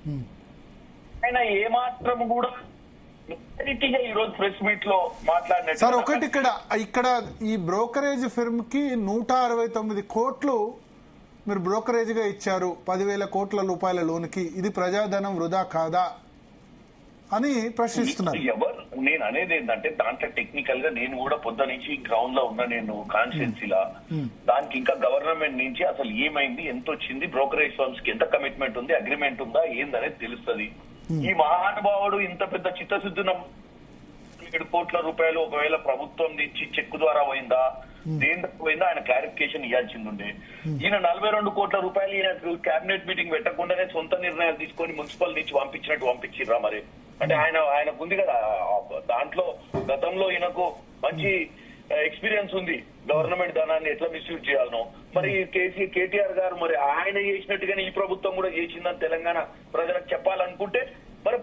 ఆయన ఏమాత్రం కూడా ఈ రోజు ప్రెస్ మీట్ లో మాట్లాడిన సార్ ఒకటి ఇక్కడ ఈ బ్రోకరేజ్ ఫిర్మ్ కి 169 కోట్లు మీరు బ్రోకరేజ్ గా ఇచ్చారు 10,000 కోట్ల రూపాయల లోన్ కి. ఇది ప్రజాధనం వృధా కాదా అని ప్రశ్నిస్తున్నారు. ఎవరు నేను అనేది ఏంటంటే దాంట్లో టెక్నికల్ గా నేను కూడా పొద్దు నుంచి గ్రౌండ్ లో ఉన్నా, నేను కాన్స్టిట్యున్సీలా దానికి ఇంకా గవర్నమెంట్ నుంచి అసలు ఏమైంది, ఎంత వచ్చింది, బ్రోకరేజ్ ఫర్మ్స్ కి ఎంత కమిట్మెంట్ ఉంది, అగ్రిమెంట్ ఉందా ఏందనేది తెలుస్తుంది. ఈ మహానుభావుడు ఇంత పెద్ద చిత్తశుద్ధి 7 కోట్ల రూపాయలు ఒకవేళ ప్రభుత్వం నుంచి చెక్ ద్వారా పోయిందా దేంట్లో పోయిందా ఆయన క్లారిఫికేషన్ ఇవ్వాల్సింది ఉండే. ఈయన 42 కోట్ల రూపాయలు ఈయన కేబినెట్ మీటింగ్ పెట్టకుండానే సొంత నిర్ణయాలు తీసుకొని మున్సిపల్ నుంచి పంపించినట్టు పంపించిర్రా మరి. అంటే ఆయనకు ఉంది కదా దాంట్లో గతంలో ఈయనకు మంచి ఎక్స్పీరియన్స్ ఉంది గవర్నమెంట్ ధనాన్ని ఎట్లా మిస్యూజ్ చేయాలనో. మరి కేటీఆర్ గారు మరి ఆయన చేసినట్టుగానే ఈ ప్రభుత్వం కూడా చేసిందని తెలంగాణ ప్రజలకు చెప్పాలనుకుంటే మరి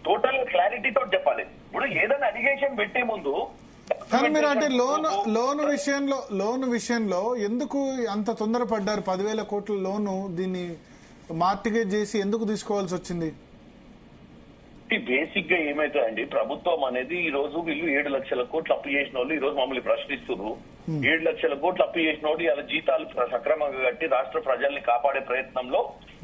టోటల్ క్లారిటీతో చెప్పాలి. ఇప్పుడు ఏదైనా అలిగేషన్ పెట్టే ముందు కానీ మీరు అంటే లోన్ విషయంలో ఎందుకు అంత తొందరపడ్డారు? 10,000 కోట్ల లోను దీన్ని మార్టిగేజ్ చేసి ఎందుకు తీసుకోవాల్సి వచ్చింది? బేసిక్ గా ఏమైతుందండి, ప్రభుత్వం అనేది ఈ రోజు వీళ్ళు 7 లక్షల కోట్లు అప్పు చేసిన వాళ్ళు ఈ రోజు మమ్మల్ని ప్రశ్నిస్తున్నారు. 7 లక్షల కోట్లు అప్పు చేసిన వాళ్ళు ఇలా జీతాలు సక్రమంగా కట్టి రాష్ట్ర ప్రజల్ని కాపాడే ప్రయత్నంలో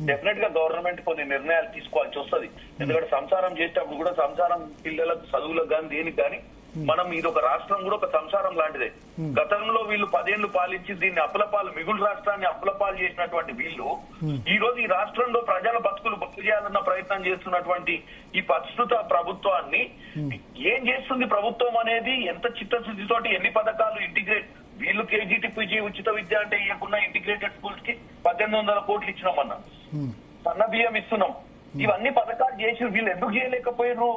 డెఫినెట్ గా గవర్నమెంట్ కొన్ని నిర్ణయాలు తీసుకోవాల్సి వస్తుంది. ఎందుకంటే సంసారం చేసేటప్పుడు కూడా సంసారం పిల్లలకు చదువులకు కానీ దేనికి కానీ మనం ఇది ఒక రాష్ట్రం కూడా ఒక సంసారం లాంటిదే. గతంలో వీళ్ళు 10 ఏళ్లు పాలించి దీన్ని అప్పులపాలు మిగులు రాష్ట్రాన్ని అప్పులపాలు చేసినటువంటి వీళ్ళు ఈ రోజు ఈ రాష్ట్రంలో ప్రజల బతుకులు బతుకు చేయాలన్న ప్రయత్నం చేస్తున్నటువంటి ఈ ప్రస్తుత ప్రభుత్వాన్ని ఏం చేస్తుంది ప్రభుత్వం అనేది, ఎంత చిత్తశుద్ధితోటి ఎన్ని పథకాలు ఇంటిగ్రేట్ వీళ్ళు కేజీటీపీజీ ఉచిత విద్య అంటే ఇవ్వకుండా ఇంటిగ్రేటెడ్ స్కూల్స్ కి 1,800 కోట్లు ఇచ్చినామన్నా, సన్న బియ్యం ఇస్తున్నాం, ఇవన్నీ పథకాలు చేసి వీళ్ళు ఎందుకు చేయలేకపోయారు?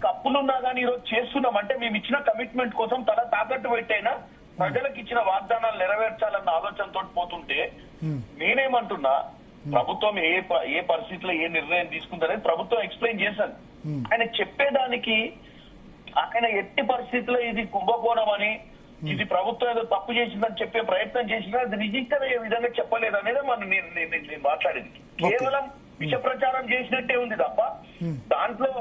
అప్పులున్నా కానీ ఈరోజు చేస్తున్నాం అంటే మేము ఇచ్చిన కమిట్మెంట్ కోసం తల తాకట్టు పెట్టైనా ప్రజలకు ఇచ్చిన వాగ్దానాలు నెరవేర్చాలన్న ఆలోచనతో పోతుంటే నేనేమంటున్నా, ప్రభుత్వం ఏ పరిస్థితిలో ఏ నిర్ణయం తీసుకుందనేది ప్రభుత్వం ఎక్స్ప్లెయిన్ చేశాను. ఆయన చెప్పేదానికి ఆయన ఎట్టి పరిస్థితిలో ఇది కుంభకోణం అని ఇది ప్రభుత్వం ఏదో తప్పు చేసిందని చెప్పే ప్రయత్నం చేసినా అది నిజంగా ఏ విధంగా చెప్పలేదు అనేది నేను మాట్లాడేది. కేవలం విష ప్రచారం చేసినట్టే ఉంది తప్ప దాంట్లో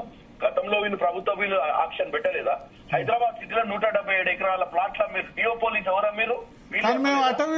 గతంలో వీళ్ళు ఆక్షన్ పెట్టలేదా? హైదరాబాద్ సిటీలో 177 ఎకరాల ప్లాట్ల మీరు డియో పోలీస్ ఎవరా మీరు?